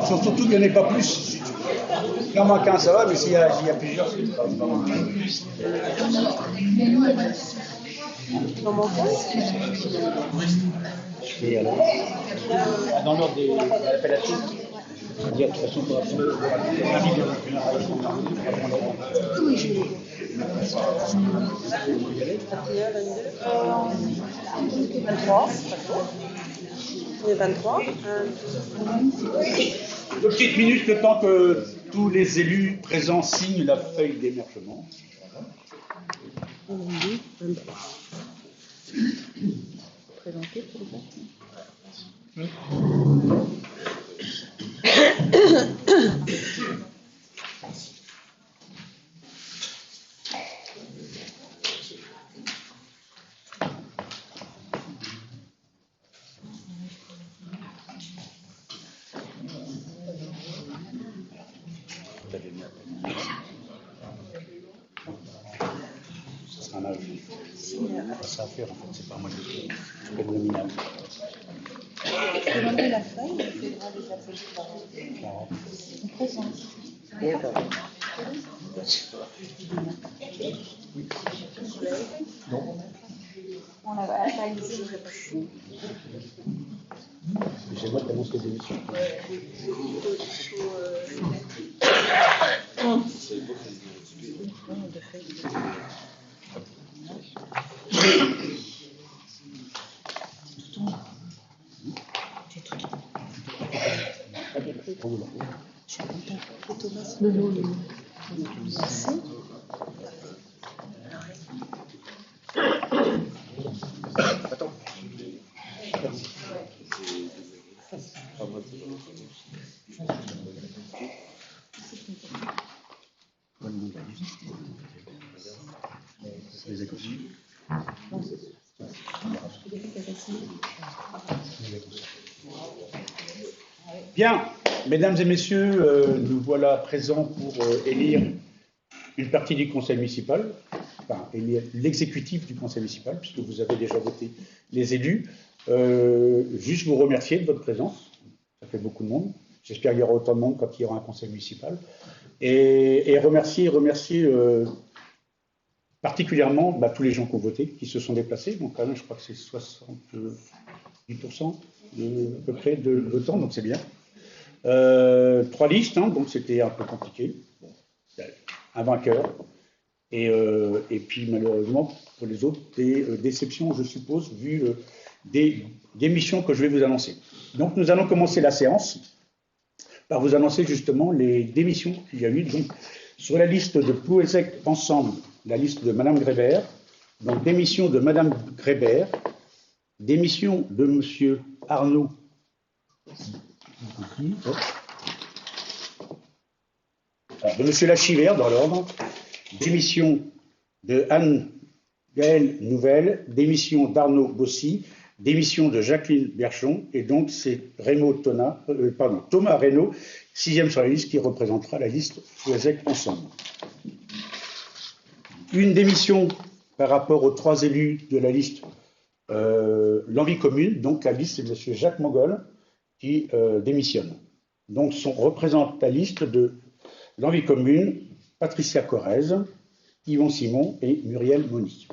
Surtout qu'il n'y en ait pas plus. Il en manque un, ça va, mais s'il y a plusieurs, c'est pas mal. Et alors, dans l'ordre de l'appellation, de toute façon, pour Oui, je l'ai. 23. 23. Deux petites minutes, le temps que tous les élus présents signent la feuille d'émergement. Voilà. 23. Présenter, s'il vous plaît. Ce sera un âge. Ça à faire, en fait, c'est pas moi qui fais le nominal. Demandez la feuille, il faudra les appeler par une présence. Non. On a pas ici. J'aimerais tellement ce que j'ai vu. Je suis contente. Thomas, non. Merci. Attends. Les écoutes. Bien, mesdames et messieurs, nous voilà présents pour élire une partie du conseil municipal, enfin élire l'exécutif du conseil municipal, puisque vous avez déjà voté les élus. Juste vous remercier de votre présence, ça fait beaucoup de monde. J'espère qu'il y aura autant de monde quand il y aura un conseil municipal. Et remercier particulièrement tous les gens qui ont voté, qui se sont déplacés. Donc quand même, je crois que c'est 70% à peu près de votants, donc c'est bien. 3 listes, hein, donc c'était un peu compliqué. Bon, un vainqueur. Et puis malheureusement, pour les autres, des déceptions, je suppose, vu des missions que je vais vous annoncer. Donc nous allons commencer la séance par vous annoncer justement les démissions qu'il y a eu. Donc, sur la liste de Plouézec Ensemble, la liste de Madame Grébert, donc démission de Madame Grébert, démission de Monsieur Arnaud, de Monsieur Lachivert dans l'ordre, démission de Anne-Gaëlle Nouvelle, démission d'Arnaud Bossy, démission de Jacqueline Berchon, et donc c'est Thomas Reynaud, 6e sur la liste, qui représentera la liste Plouézec Ensemble. Une démission par rapport aux 3 élus de la liste L'Envie Commune, donc la liste c'est M. Jacques Mogol qui démissionne. Donc représente la liste de L'Envie Commune, Patricia Corrèze, Yvon Simon et Muriel Moni.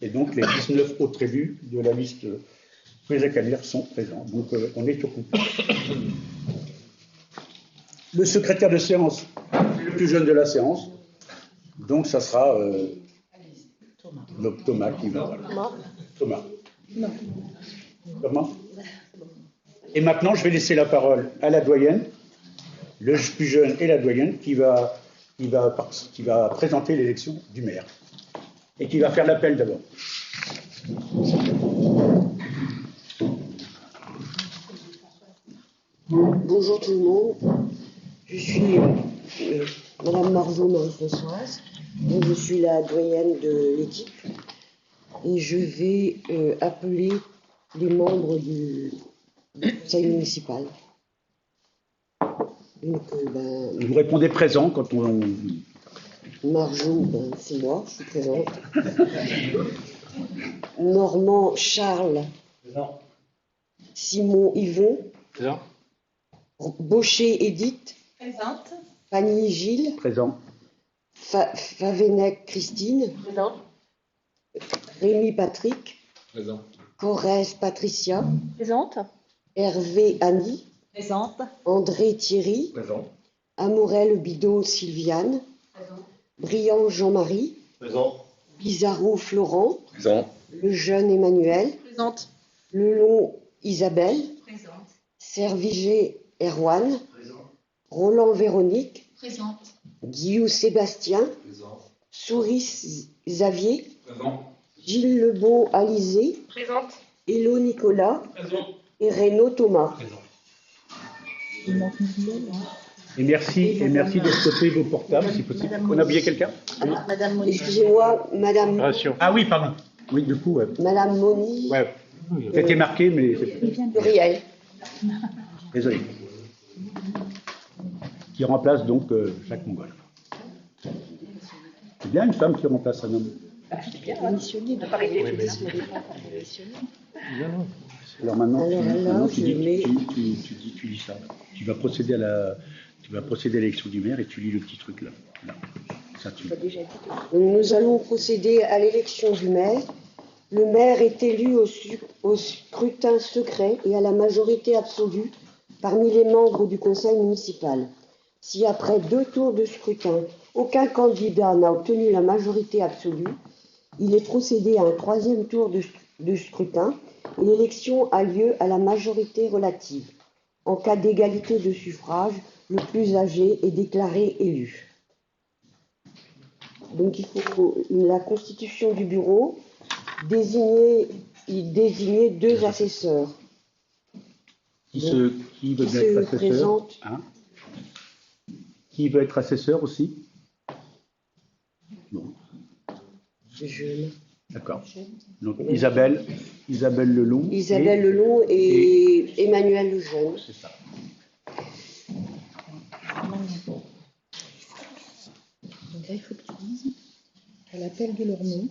Et donc les 19 autres élus de la liste Plouézec-Anières sont présents. Donc on est au complet. Le secrétaire de séance, le plus jeune de la séance, donc ça sera Thomas qui va. Voilà. Thomas. Non. Comment? Et maintenant, je vais laisser la parole à la doyenne, le plus jeune et la doyenne, qui va présenter l'élection du maire. Et qui va faire l'appel d'abord. Bonjour tout le monde. Je suis Madame Marceau, Marie-Françoise. Donc, je suis la doyenne de l'équipe et je vais appeler les membres du conseil municipal. Donc, Vous répondez présent quand on... Marceau, c'est moi, je suis présente. Normand Charles. Présent. Simon Yvon. Présent. Baucher Édith. Présente. Pagny Gilles. Présent. Favenec Christine. Présente. Rémi Patrick. Présent. Corrèze Patricia. Présente. Hervé Annie. Présente. André Thierry. Présent. Amorel Bidot Sylviane. Présente. Briand Jean-Marie. Présent. Bizarro Florent. Présent. Le jeune Emmanuel. Présente. Lelon Isabelle. Présente. Serviger Erwan. Présent. Roland Véronique. Présente. Guillaume Sébastien. Présent. Souris Xavier. Présent. Gilles Lebeau Alizé. Présente. Hello Nicolas. Présent. Et Renaud Thomas. Présent. Et merci de stopper vos portables, si possible. On a oublié quelqu'un? Madame Monique. Excusez-moi, Madame, Ah oui, pardon. Oui, du coup, ouais. Madame Moni C'était marqué, mais Muriel. désolé. Qui remplace donc Jacques Mongol. C'est bien une femme qui remplace un homme. Alors maintenant, tu dis ça. Tu vas procéder à l'élection du maire et tu lis le petit truc là. Ça, Nous allons procéder à l'élection du maire. Le maire est élu au scrutin secret et à la majorité absolue parmi les membres du conseil municipal. Si après 2 tours de scrutin, aucun candidat n'a obtenu la majorité absolue, il est procédé à un 3e tour de scrutin et l'élection a lieu à la majorité relative. En cas d'égalité de suffrage, le plus âgé est déclaré élu. Donc il faut la constitution du bureau, désigner 2 assesseurs. Qui veut bien être assesseur, présente. hein? Qui veut être assesseur aussi? Bon. Jeune. D'accord. Donc Isabelle Lelon. Isabelle Lelon et Emmanuel Lejeune. C'est ça. Donc là, il faut que tu dises à l'appel de leur nom.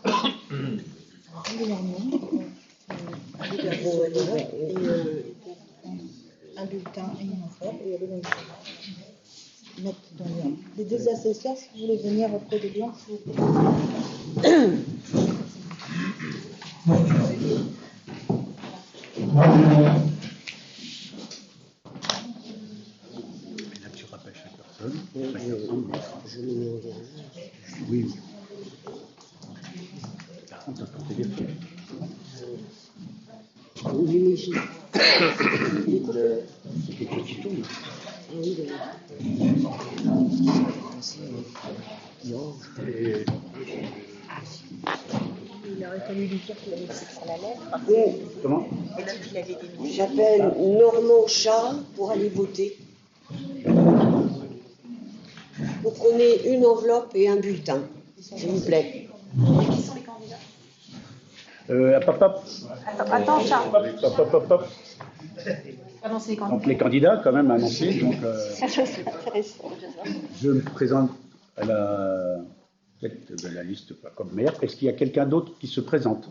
À l'appel de leur nom. Un bulletin et une enveloppe et le nom. Mettre dans les 2 assesseurs, si vous voulez venir auprès des blancs, s'il vous plaît. Et là, tu rappelles chaque personne. Je me mets en dernier. Oui. Par contre, ton téléphone. Oui, mais j'ai. C'est quelque chose qui tourne. Ah oui, d'accord. Non. Il aurait fallu lui dire qu'il avait fait sur la lettre. Oui, Comment? Et là, qu'il avait démis. j'appelle Normand Charles pour aller voter. Vous prenez une enveloppe et un bulletin, s'il vous plaît. Qui sont les candidats? Hop. Attends, Charles. Hop. Annoncer les Donc candidats. les candidats quand même annoncés. Donc, C'est intéressant. je me présente à la tête de la liste comme maire. Est-ce qu'il y a quelqu'un d'autre qui se présente?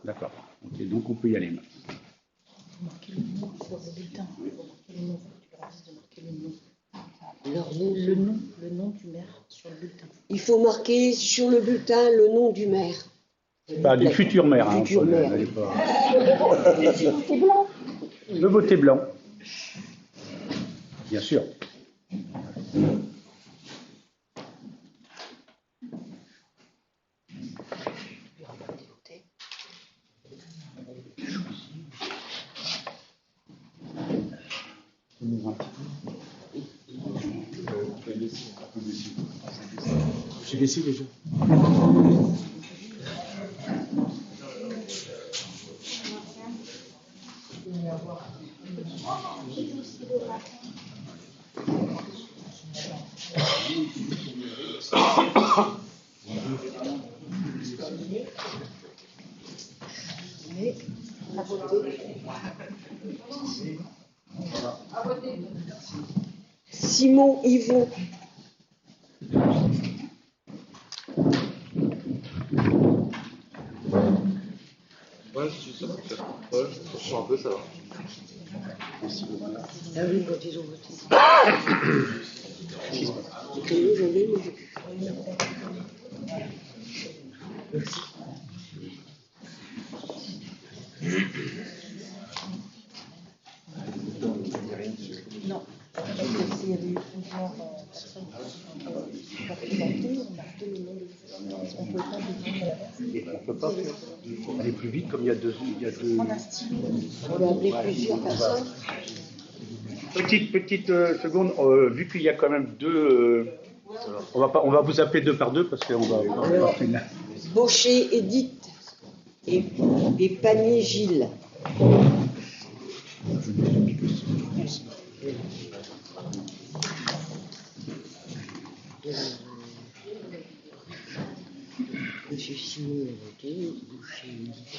D'accord. Ok, donc on peut y aller maintenant. Marquez le nom sur le bulletin. Marquez le nom. Tu leur dis de marquer le nom. Le nom du maire sur le bulletin. Il faut marquer sur le bulletin le nom du maire. Pas du futur maire. Hein, Futur maire. n'allez pas. C'est blanc. Le voter blanc. Bien sûr. J'ai laissé déjà. Mais, à voter. Simon Yvon. Ouais, si ça va faire. Ouais, je sens un peu, ça va. Ah oui, quand ils ont voté. Nous, j'en ai, mais Non, parce que s'il y avait eu plusieurs personnes qui sont représentées, on a fait le nom des on ne peut pas désigner la personne. Et on ne peut pas faire aller plus vite comme il y a deux. On a stylé. on a appelé plusieurs personnes. Petite seconde, vu qu'il y a quand même deux. On va vous appeler deux par deux parce qu'on va. Alors, Baucher Edith et Panier Gilles. Monsieur Simon a voté, Baucher Edith.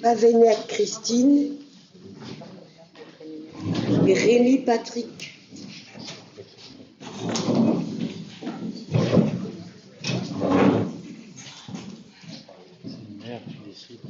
Pavenec Christine et Rémi Patrick. Merde, tu décides.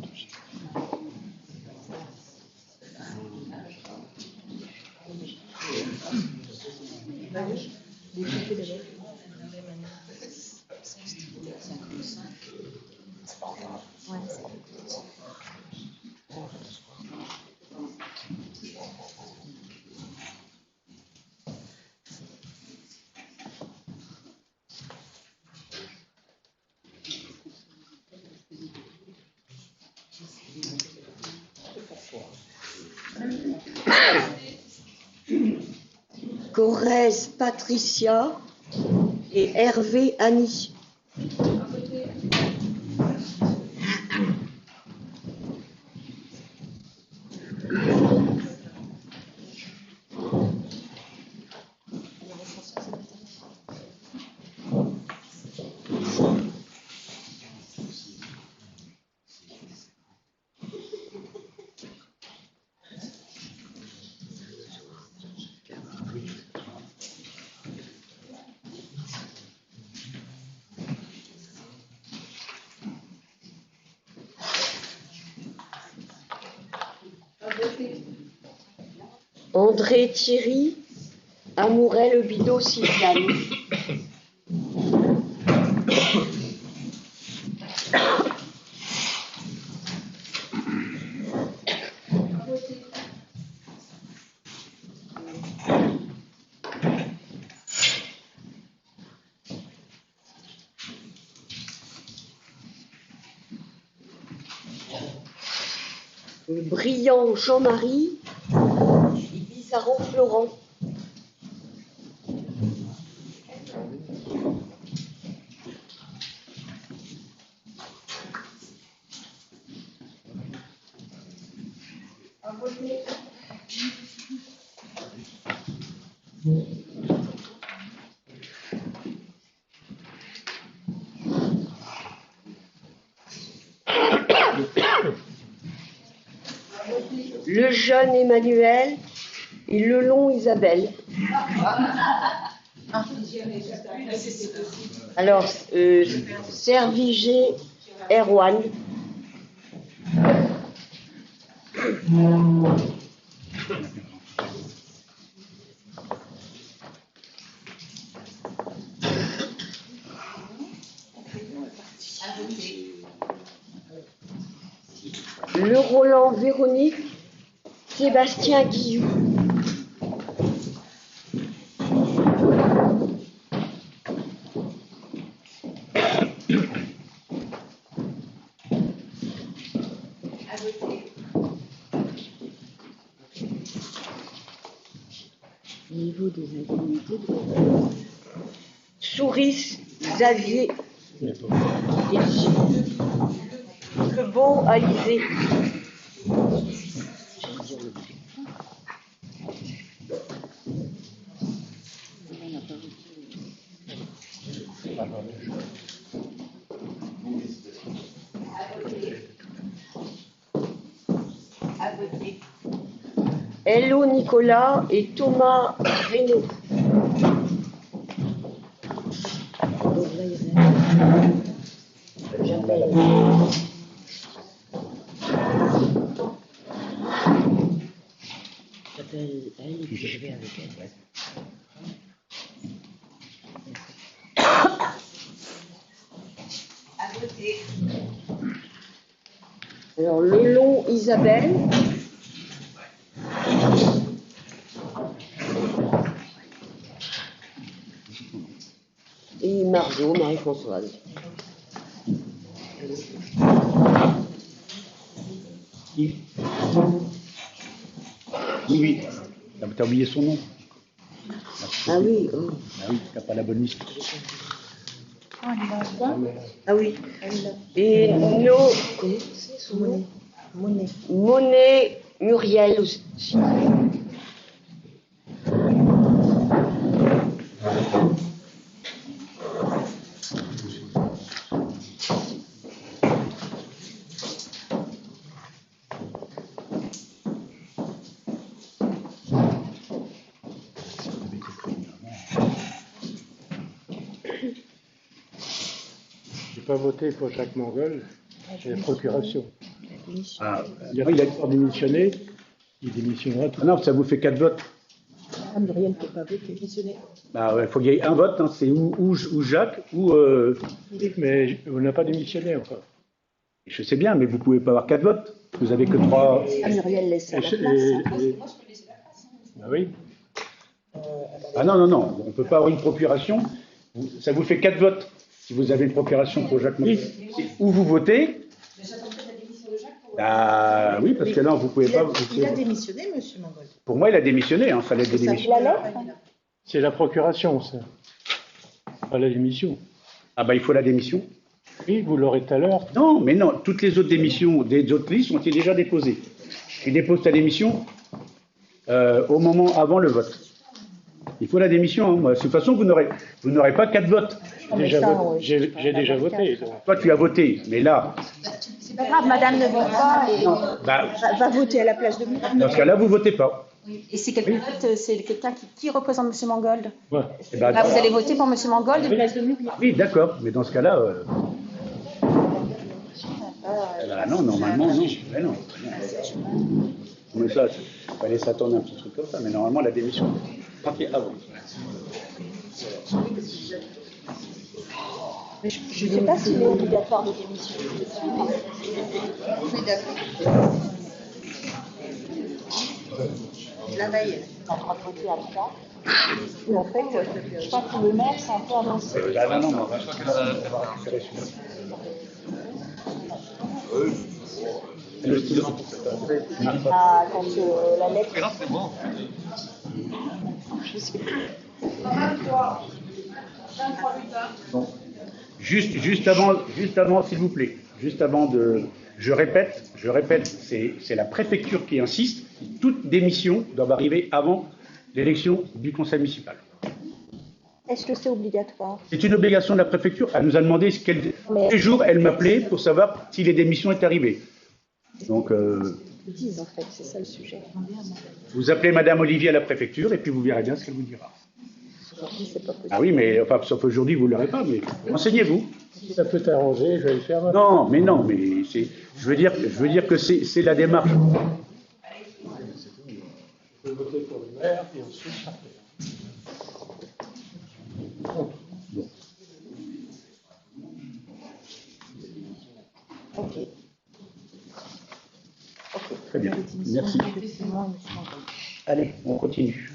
Corrèze Patricia et Hervé Annie. André Thierry, Amourel Le Bido Sylviane. Brillant Jean-Marie et Bizarro Florent. Le jeune Emmanuel et le long Isabelle. Alors, Servigé Erwan. Le Roland Véronique, Sébastien Guillou. Niveau des indemnités de Souris, Xavier, Beau, Alizé. Hello Nicolas et Thomas Reynaud. donc là, il reste. J'appelle elle et puis je vais avec elle. Alors Lelon, Isabelle. Et Margot, Marie-Françoise. Qui? Oui. T'as oublié son nom. Ah oui, oh. Ah oui, t'as pas la bonne liste. Ah, il a quoi? Ah oui. Elle l'a. Et nos Monet. Monet. Monet, Muriel aussi. J'ai pas voté pour Jacques Mangol, c'est la procuration. Ah, Il a oui, pas encore démissionné, il démissionnera tout. Ah non, ça vous fait 4 votes. Ah, Muriel ne peut pas voter. Démissionner. Bah ouais, faut qu'il y ait un vote, hein, c'est ou Jacques ou. Mais on n'a pas démissionné encore. Je sais bien, mais vous pouvez pas avoir 4 votes. Vous avez que 3. Ah, Muriel laisse à Et la c'est- place. et- Ah oui, Ah non, non, non, on ne peut pas avoir une procuration. Ça vous fait 4 votes si vous avez une procuration pour Jacques Mangol. C'est ou vous votez. Ah oui, parce que là, vous pouvez pas. Il a démissionné, monsieur Mangol. Pour moi, il a démissionné, hein, fallait des Ça, démissions. la lettre? c'est la procuration, ça. Pas la démission. Ah bah il faut la démission. Oui, vous l'aurez tout à l'heure. Non, mais non, toutes les autres démissions des autres listes ont été déjà déposées. Tu déposes ta démission au moment avant le vote. Il faut la démission. Hein. De toute façon, vous n'aurez pas 4 votes. J'ai déjà voté. Donc. Toi, tu as voté, mais là, C'est pas grave, madame ne vote pas. bah, Va voter à la place de Muriel. dans ce cas-là, vous votez pas. Et c'est quelqu'un qui représente M. Mangold. Ouais. Eh ben, Là, vous allez voter pour M. Mangold. oui, d'accord, mais dans ce cas-là, bah non, normalement, non. Mais non. Mais ça, il fallait s'attendre à un petit truc comme ça, mais normalement, la démission, quand il est avant. Je ne sais pas s'il est obligatoire de démissionner. La veille, on va voter à 3. Et en fait, je crois que le maire, c'est un peu avancé. Bah, non, non, mais on va récupérer celui-là. Le stylo. Ah, quand la lettre. C'est bon. Je sais plus. Bon. Juste avant, s'il vous plaît, juste avant de, je répète, c'est la préfecture qui insiste. Toute démission doit arriver avant l'élection du conseil municipal. Est-ce que c'est obligatoire? C'est une obligation de la préfecture. Elle nous a demandé tous les jours, elle m'appelait pour savoir si les démissions étaient arrivées. Donc, Ils disent en fait, c'est ça le sujet. vous appelez Madame Olivier à la préfecture et puis vous verrez bien ce qu'elle vous dira. Aujourd'hui, c'est pas possible. Ah oui, mais enfin, sauf aujourd'hui, vous ne l'aurez pas, mais renseignez-vous. Si ça peut t'arranger, je vais le faire maintenant. Non, mais c'est, je veux dire que c'est la démarche. Je vais voter pour le maire et ensuite partir. Ok. Très bien, merci. Allez, on continue.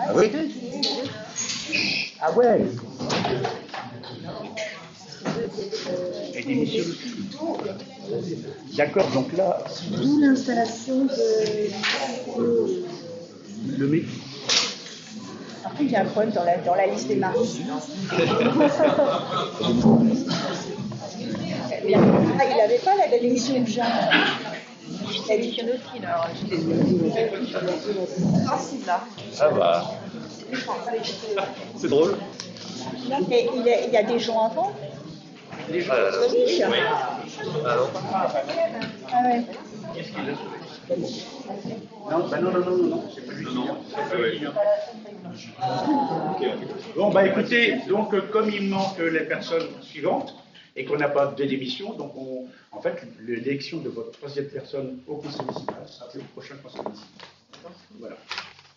Ah oui. Ah ouais. Elle démissionne. D'accord, donc là, D'où l'installation de... le mec. Par contre, il y a un problème dans la liste des maris. Ah, il n'avait pas la démission de Jean. Il a démissionné aussi, là. Alors, Ah bah. C'est drôle. Et il y a des gens avant. Ah là là. Oui. Ah non. Ah ouais. Non, c'est pas lui. Bon, bah écoutez, donc comme il manque les personnes suivantes et qu'on n'a pas de démission, donc en fait, l'élection de votre troisième personne au conseil municipal sera le prochain conseil municipal. Voilà.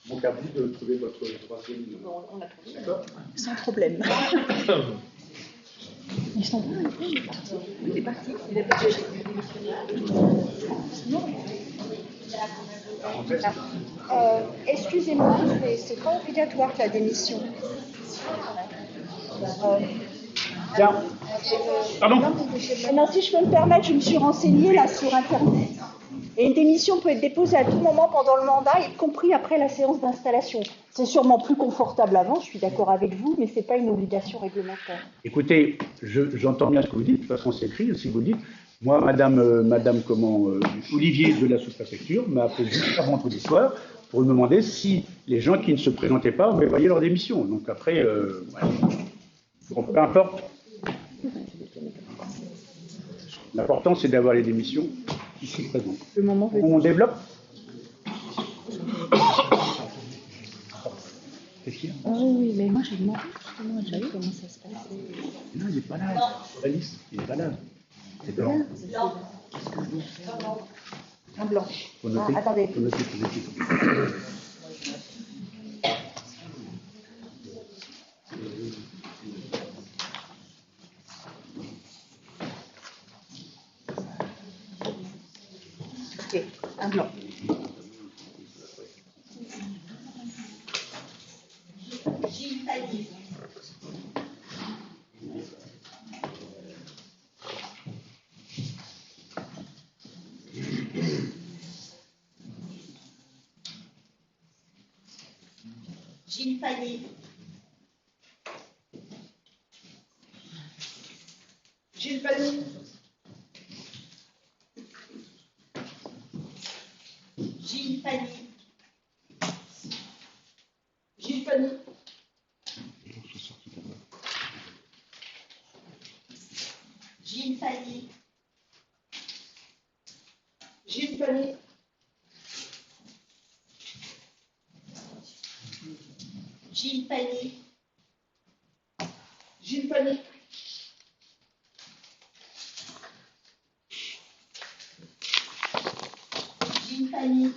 Donc à vous de trouver votre troisième. D'accord. Sans problème. Ils sont pas il est parti. Il est parti. Excusez-moi, mais c'est pas obligatoire la démission. Tiens. Pardon. Non, si je peux me permettre, je me suis renseignée là sur Internet. Et une démission peut être déposée à tout moment pendant le mandat, y compris après la séance d'installation. C'est sûrement plus confortable avant, je suis d'accord avec vous, mais ce n'est pas une obligation réglementaire. Écoutez, j'entends bien ce que vous dites, de toute façon c'est écrit, si vous dites, moi, madame Olivier de la sous-préfecture m'a appelé juste avant vendredi soir pour me demander si les gens qui ne se présentaient pas avaient envoyé leur démission. Donc après, voilà. Bon, peu importe. L'important c'est d'avoir les démissions qui se présentent. Le moment venu. On développe. Qu'est-ce qu'il y a? Oui, mais moi j'ai demandé justement à Jaï comment ça se passait. Non, il n'est pas là. La liste, il n'est pas là. C'est blanc. Un blanc. Faut noter. Attendez. Faut noter. Ok, un blanc. Gilles Panier. Gilles Panier. Gilles Panier. Gilles Panier. Gilles Panier. Gilles Panier. Gilles Panier. Gilles Panier. Gilles Panier.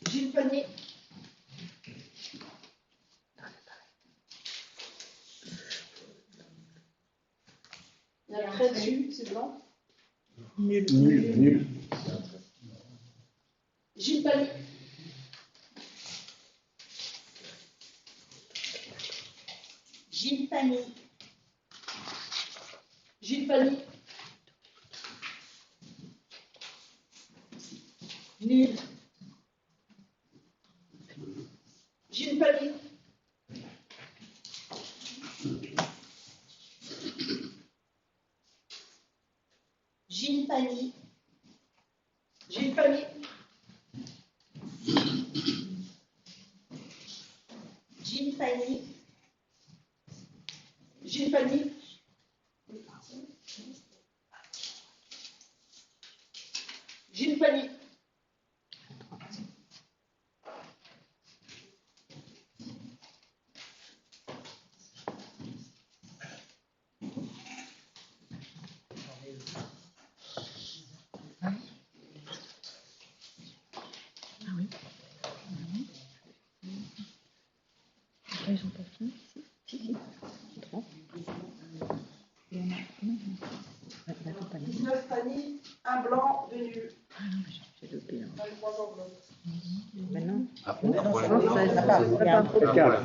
Gilles Panier. Il y a un trait dessus, c'est blanc. Nul. Gilles Panier. Gilles Panier. Gilles Panier. Nul. Gilles Panier. Gilles Panier. Gilles Panier. Gilles Panier. Gilles Panier. Gilles Panier. Ils sont pas finis ici. Si. 3. Il y en a. Non. Ouais, la compagnie. 19 Panier, un blanc, deux nuls. Ah non, j'ai loupé. 23 enveloppes. Maintenant. Ah bon? Non, ça, il y a un problème. Quelqu'un là.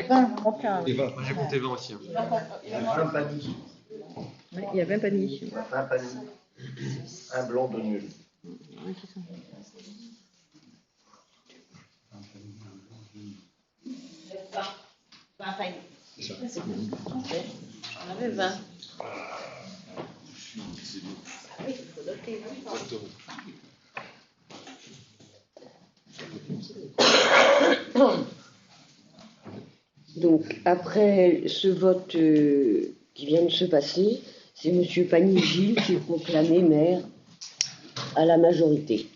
20, aucun. Moi j'ai compté 20 aussi. Il en manque Ouais, il y avait un panier. Un panier. Un blanc de nul. On avait 20. Donc, après ce vote qui vient de se passer, c'est M. Pagny-Gilles qui est proclamé maire à la majorité.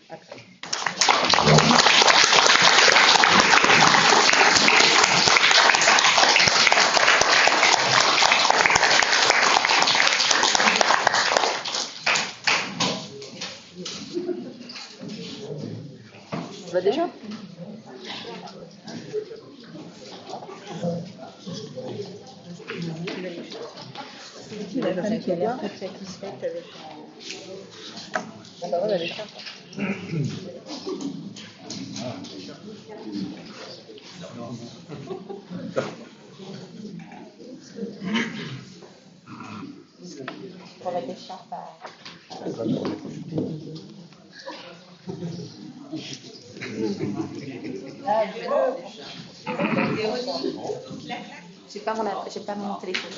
On va déjà? La femme qui a l'air toute satisfaite avec Ah bah ouais, avec ça. pour la question. J'ai pas mon téléphone.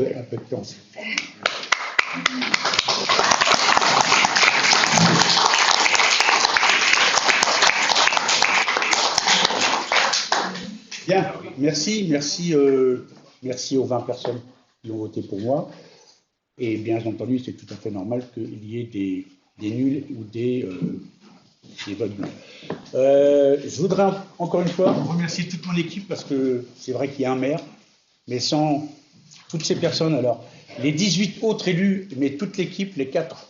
Un peu de temps. Bien, merci aux 20 personnes qui ont voté pour moi. Et bien entendu, c'est tout à fait normal qu'il y ait des nuls ou des votes blancs. Je voudrais encore une fois remercier toute mon équipe parce que c'est vrai qu'il y a un maire, mais sans toutes ces personnes, alors les 18 autres élus, mais toute l'équipe, les 4,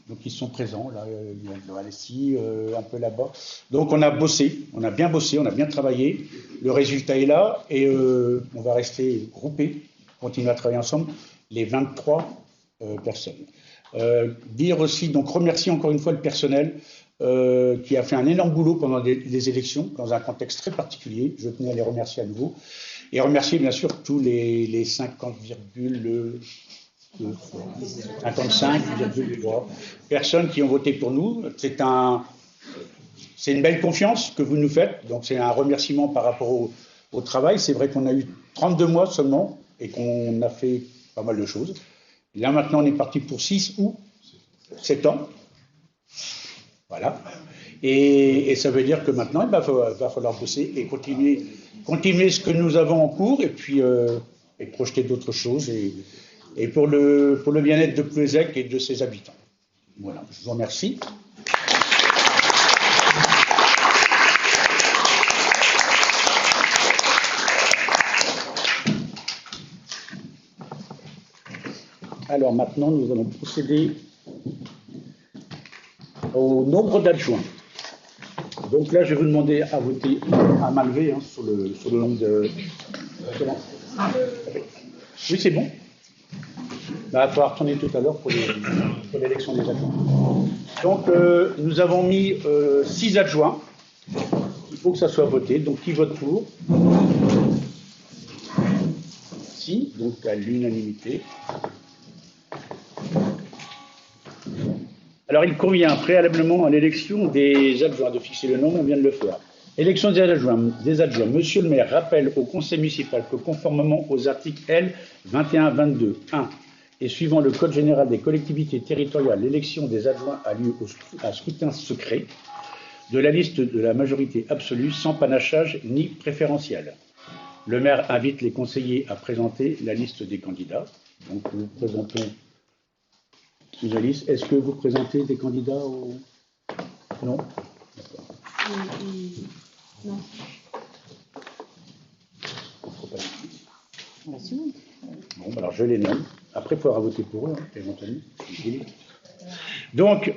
donc ils sont présents, là, il y a ici, un peu là-bas. Donc on a bien bossé, on a bien travaillé, le résultat est là, et on va rester groupés, continuer à travailler ensemble, les 23 personnes. Dire aussi, donc remercier encore une fois le personnel, qui a fait un énorme boulot pendant les élections, dans un contexte très particulier, je tenais à les remercier à nouveau. Et remercier bien sûr tous les 55,3 personnes qui ont voté pour nous. C'est une belle confiance que vous nous faites, donc c'est un remerciement par rapport au travail. C'est vrai qu'on a eu 32 mois seulement et qu'on a fait pas mal de choses. Là maintenant on est parti pour 6 ou 7 ans. Voilà. Et ça veut dire que maintenant, il va falloir bosser et continuer ce que nous avons en cours et puis et projeter d'autres choses et pour le bien-être de Plouézec et de ses habitants. Voilà, je vous remercie. Alors maintenant, nous allons procéder au nombre d'adjoints. Donc là, je vais vous demander à voter à main levée sur le nombre de... Oui, c'est bon. Là, il va falloir retourner tout à l'heure pour l'élection des adjoints. Donc, nous avons mis 6 adjoints. Il faut que ça soit voté. Donc, qui vote pour? 6, donc à l'unanimité. Alors, il convient préalablement à l'élection des adjoints de fixer le nombre, on vient de le faire. Élection des adjoints. Monsieur le maire rappelle au conseil municipal que conformément aux articles L 21-22-1 et suivant le Code général des collectivités territoriales, l'élection des adjoints a lieu à scrutin secret de la liste de la majorité absolue sans panachage ni préférentiel. Le maire invite les conseillers à présenter la liste des candidats. Donc, nous présentons une liste. Est-ce que vous présentez des candidats ou... Non. Non. Bon, alors je les nomme. Après, il faudra voter pour eux, éventuellement. Donc,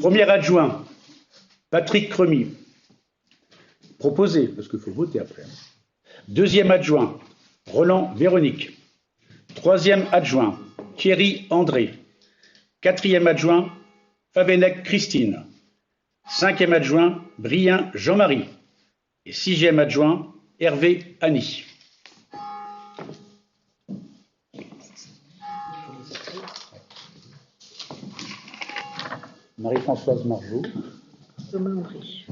premier adjoint, Patrick Cremy. Proposé, parce qu'il faut voter après. Deuxième adjoint, Roland Véronique. Troisième adjoint, Thierry André. Quatrième adjoint, Favenec Christine. Cinquième adjoint, Brien Jean-Marie. Et sixième adjoint, Hervé Annie. Marie-Françoise Margeau. Thomas André.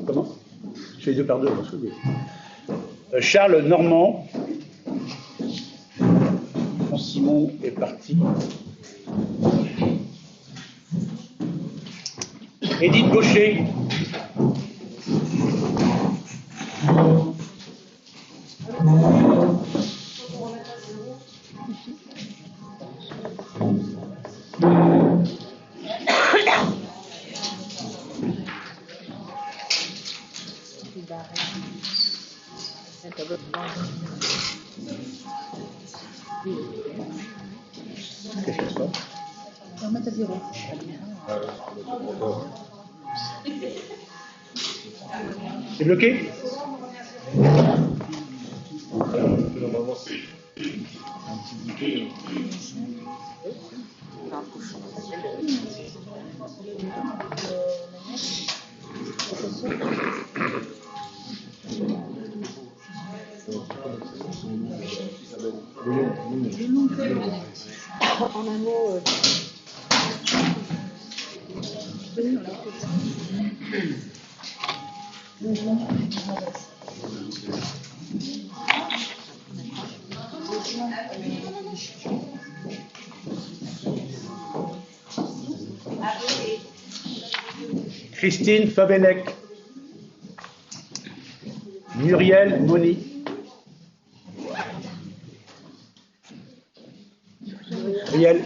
Comment? Je fais 2 par 2. Charles Normand. Simon est parti. Édith Baucher. Qu'est-ce qui se passe? On va remettre à 0. C'est bloqué? Normalement, c'est un petit bouquet. En un mot, Christine Favenec. Muriel Moni. Muriel.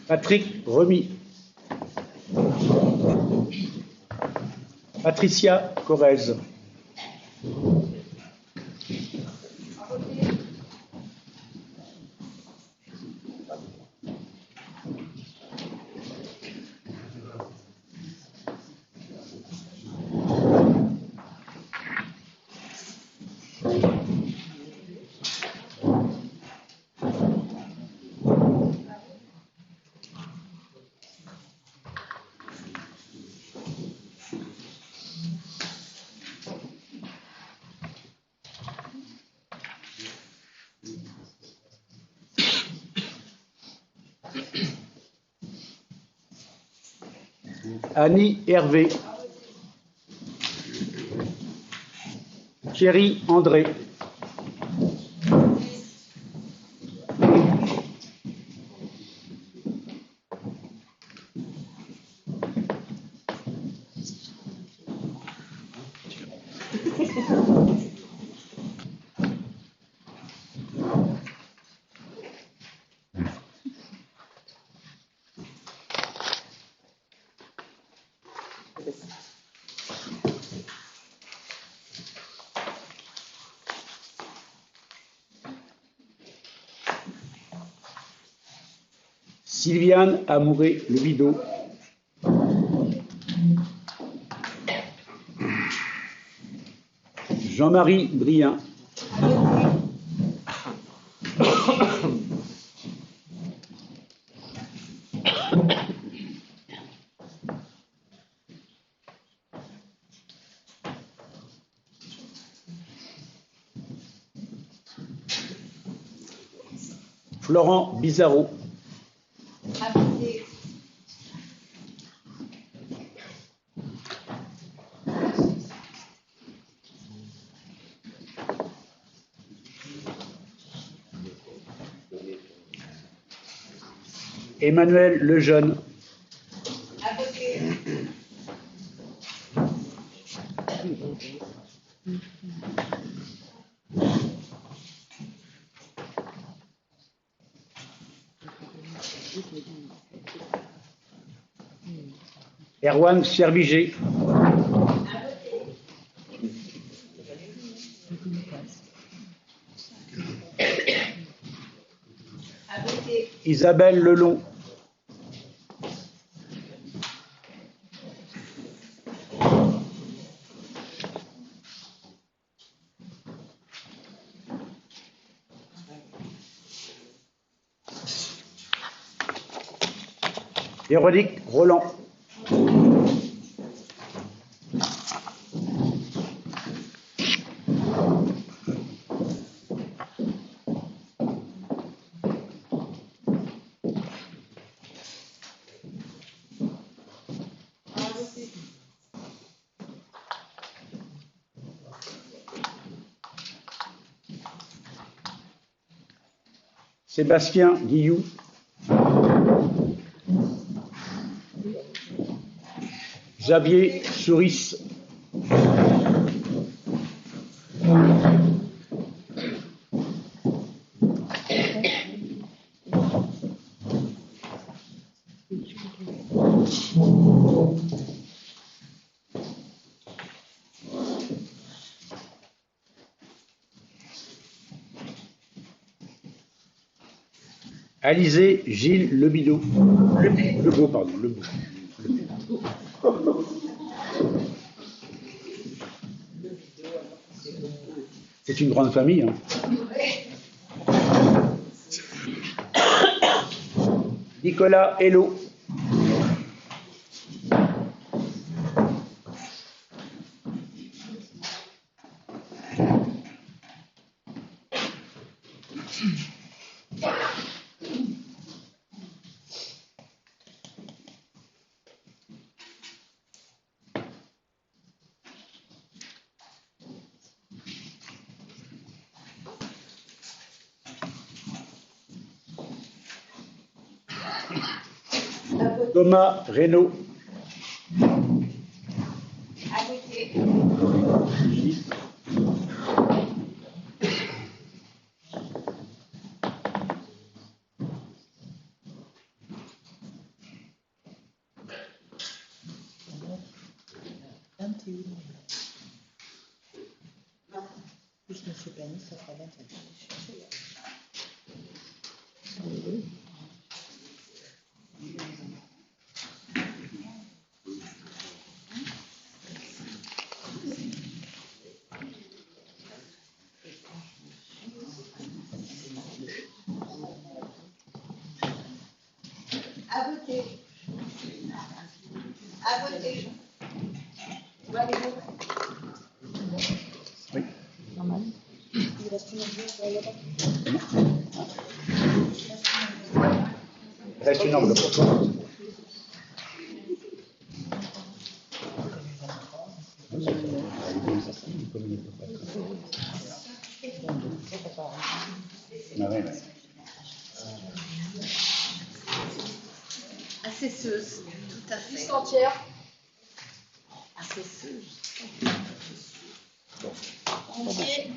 Patrick Remy. Patricia Corrèze. Annie Hervé. Thierry André. Sylviane Amouré-Lebido. Jean-Marie Brien. Florent Bizarro. Emmanuel Lejeune. Erwan Serviger. Isabelle Lelon. Véronique Roland. Sébastien Guillou. Xavier Souris. Alizé Gilles Lebido. Lebeau, pardon, Lebeau. C'est une grande famille. Hein. Nicolas Hello. Thomas Reynaud. Plus M. Pani, ça fera 21. À voter. À voter. Oui. Il reste une enveloppe pour le vote. Reste une enveloppe pour toi. Ah ouais, ouais. Assesseuse, tout à fait. Liste entière. Assesseuse. Entier.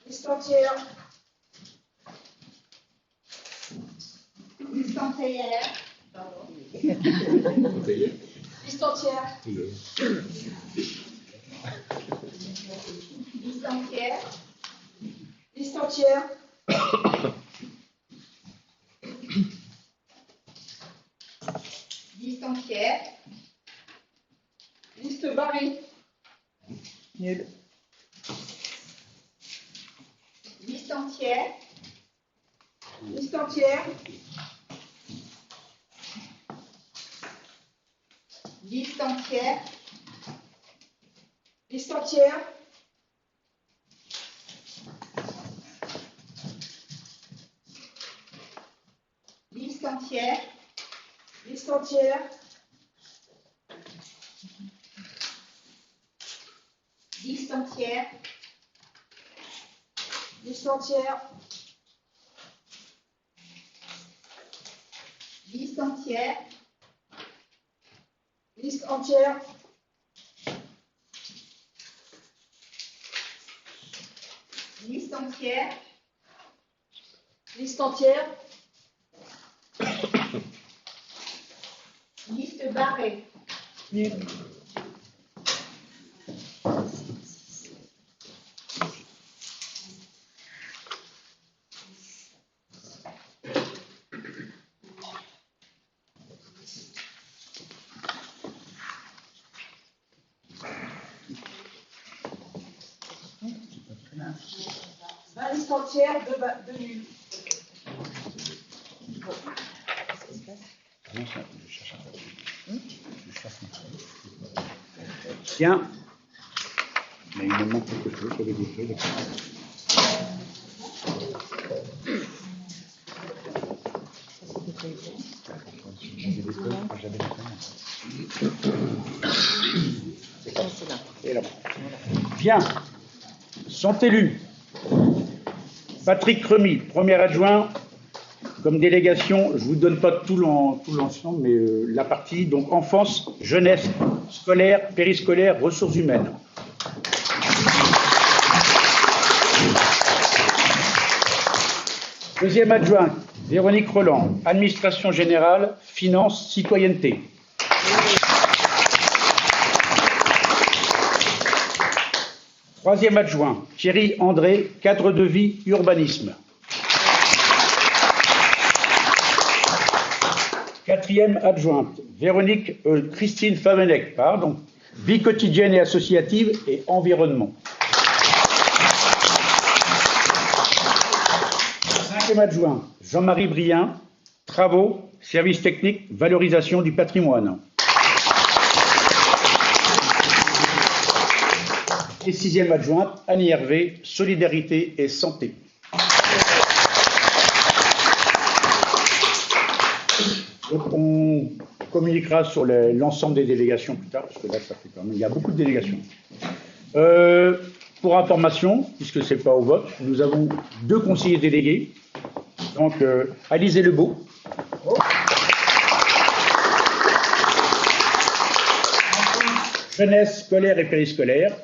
Liste entière. Liste entière. Liste entière. Liste entière. Liste entière. Liste entière. Liste barrée. Nul. Liste entière. Liste entière. Liste entière. Liste entière. Liste entière. Liste entière. Liste entière. Liste entière. Liste entière. Liste entière. Liste entière. Liste entière. Liste Barré. Nul. Liste entière, deux nuls. Tiens, mais il me manque quelque chose, j'avais des feuilles, d'accord. J'avais des feuilles. Et là. Bien, sont élus Patrick Remy, premier adjoint, comme délégation. Je ne vous donne pas tout l'ensemble, mais la partie, donc enfance, jeunesse, scolaire, périscolaire, ressources humaines. Deuxième adjoint, Véronique Roland, administration générale, finances, citoyenneté. Troisième adjoint, Thierry André, cadre de vie, urbanisme. Quatrième adjointe, Christine Favenec, pardon, vie quotidienne et associative et environnement. Cinquième adjoint, Jean-Marie Brien, travaux, services techniques, valorisation du patrimoine. Et sixième adjointe, Annie Hervé, solidarité et santé. Donc on communiquera sur l'ensemble des délégations plus tard, parce que là, ça fait quand même, il y a beaucoup de délégations. Pour information, puisque ce n'est pas au vote, nous avons 2 conseillers délégués. Donc, Alizé Lebeau. Jeunesse scolaire et périscolaire.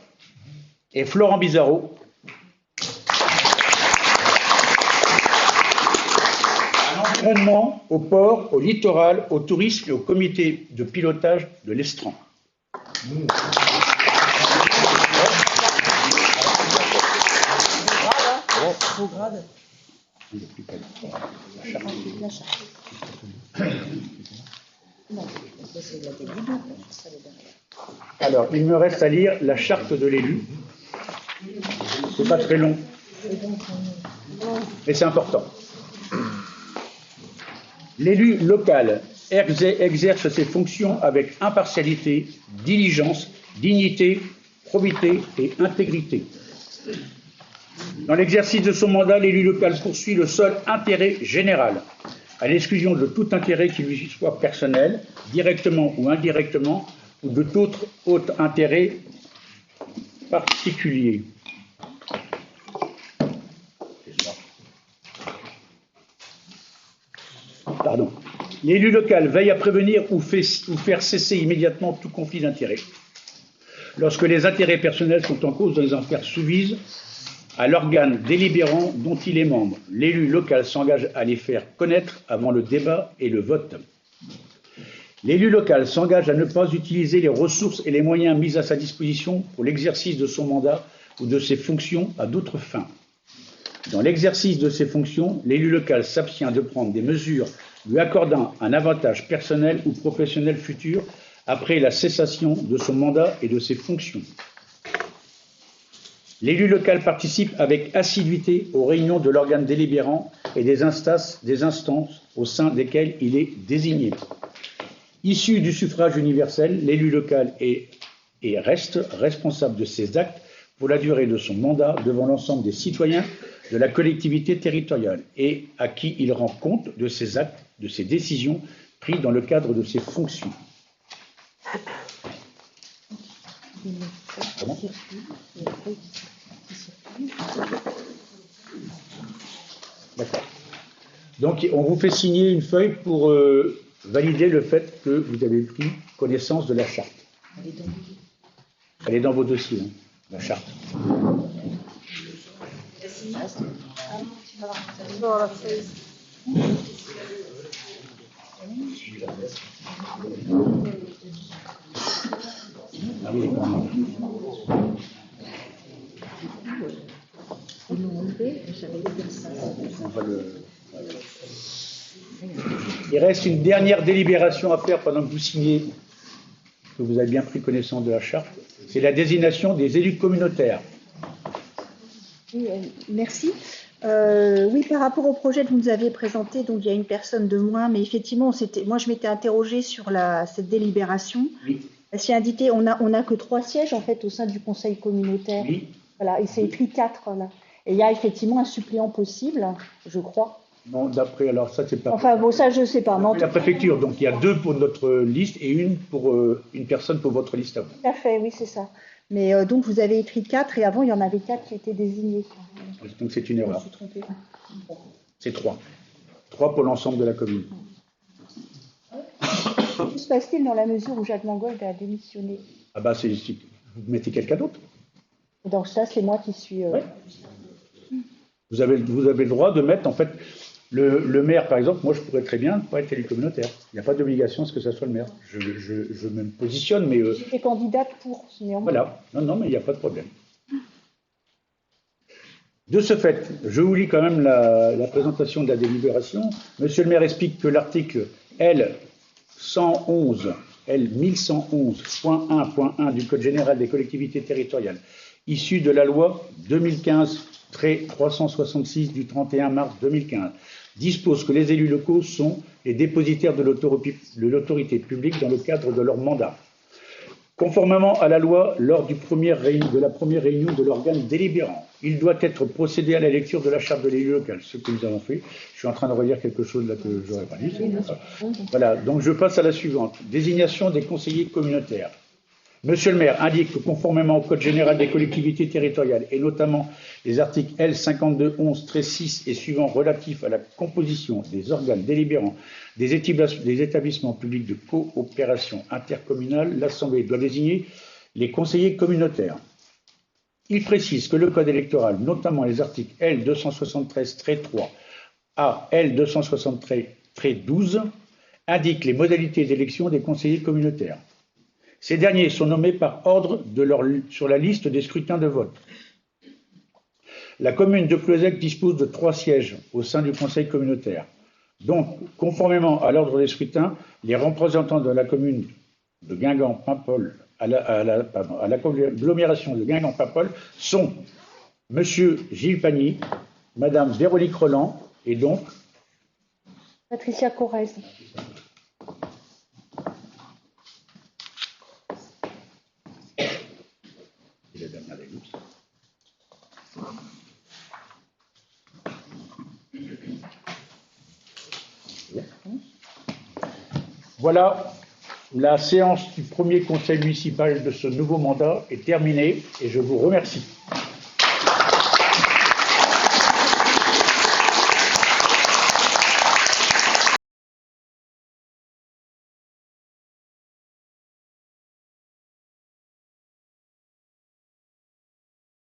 Et Florent Bizarro. À l'environnement, au port, au littoral, au tourisme et au comité de pilotage de l'Estran. Au grade. La charte. Non, c'est la début, ça les donne. Alors, il me reste à lire la charte de l'élu. C'est pas très long, mais c'est important. L'élu local exerce ses fonctions avec impartialité, diligence, dignité, probité et intégrité. Dans l'exercice de son mandat, l'élu local poursuit le seul intérêt général, à l'exclusion de tout intérêt qui lui soit personnel, directement ou indirectement, ou de tout autre intérêt particulier. Pardon. L'élu local veille à prévenir ou faire cesser immédiatement tout conflit d'intérêts. Lorsque les intérêts personnels sont en cause dans les affaires soumises à l'organe délibérant dont il est membre, l'élu local s'engage à les faire connaître avant le débat et le vote. L'élu local s'engage à ne pas utiliser les ressources et les moyens mis à sa disposition pour l'exercice de son mandat ou de ses fonctions à d'autres fins. Dans l'exercice de ses fonctions, l'élu local s'abstient de prendre des mesures lui accordant un avantage personnel ou professionnel futur après la cessation de son mandat et de ses fonctions. L'élu local participe avec assiduité aux réunions de l'organe délibérant et des instances au sein desquelles il est désigné. Issu du suffrage universel, l'élu local est et reste responsable de ses actes pour la durée de son mandat devant l'ensemble des citoyens de la collectivité territoriale et à qui il rend compte de ses actes, de ses décisions prises dans le cadre de ses fonctions. Comment ? D'accord. Donc, on vous fait signer une feuille pour valider le fait que vous avez pris connaissance de la charte. Elle est dans vos dossiers, hein, la charte. Ah oui, d'accord. Ils l'ont enlevé, j'avais dit ça. On va Il reste une dernière délibération à faire pendant que vous signez, que vous avez bien pris connaissance de la charte. C'est la désignation des élus communautaires. Oui, merci. Oui, par rapport au projet que vous nous avez présenté, donc il y a une personne de moins, mais effectivement, moi je m'étais interrogée sur cette délibération. Oui. C'est indiqué, on a que 3 sièges en fait au sein du conseil communautaire. Oui. Voilà, et c'est écrit 4 là. Et il y a effectivement un suppléant possible, je crois. Non, d'après, alors ça c'est pas. Enfin bon, ça je sais pas. La préfecture, donc il y a 2 pour notre liste et une pour une personne pour votre liste à vous. Tout à fait, oui, c'est ça. Mais donc vous avez écrit 4 et avant il y en avait 4 qui étaient désignés. Donc c'est une Je me erreur. suis trompée. C'est 3. 3 pour l'ensemble de la commune. Que se passe-t-il dans la mesure où Jacques Mangold a démissionné? Ah bah vous mettez quelqu'un d'autre. Donc ça, c'est moi qui suis... Ouais. Vous avez le droit de mettre, en fait, le maire, par exemple, moi je pourrais très bien pas être élu communautaire. Il n'y a pas d'obligation à ce que ça soit le maire. Je me positionne, mais... J'étais candidate pour, néanmoins. Voilà. Non, mais il n'y a pas de problème. De ce fait, je vous lis quand même la présentation de la délibération. Monsieur le maire explique que l'article L1111.1.1 du Code général des collectivités territoriales, issu de la loi 2015-366 du 31 mars 2015, dispose que les élus locaux sont les dépositaires de l'autorité publique dans le cadre de leur mandat. Conformément à la loi, lors de la première réunion de l'organe délibérant, il doit être procédé à la lecture de la charte de l'élu local, ce que nous avons fait. Je suis en train de relire quelque chose là que j'aurais pas lu. Voilà, donc je passe à la suivante. Désignation des conseillers communautaires. Monsieur le maire indique que conformément au Code général des collectivités territoriales, et notamment les articles L5211-6 et suivants relatifs à la composition des organes délibérants des établissements publics de coopération intercommunale, l'Assemblée doit désigner les conseillers communautaires. Il précise que le Code électoral, notamment les articles L273-3 à L273-12, indiquent les modalités d'élection des conseillers communautaires. Ces derniers sont nommés par ordre sur la liste des scrutins de vote. La commune de Plouzec dispose de 3 sièges au sein du conseil communautaire. Donc, conformément à l'ordre des scrutins, les représentants de la commune de Guingamp-Paimpol à l'agglomération de Guingamp-Paimpol sont Monsieur Gilles Pagny, Madame Véronique Roland et donc Patricia Corrèze. Voilà, la séance du premier conseil municipal de ce nouveau mandat est terminée et je vous remercie.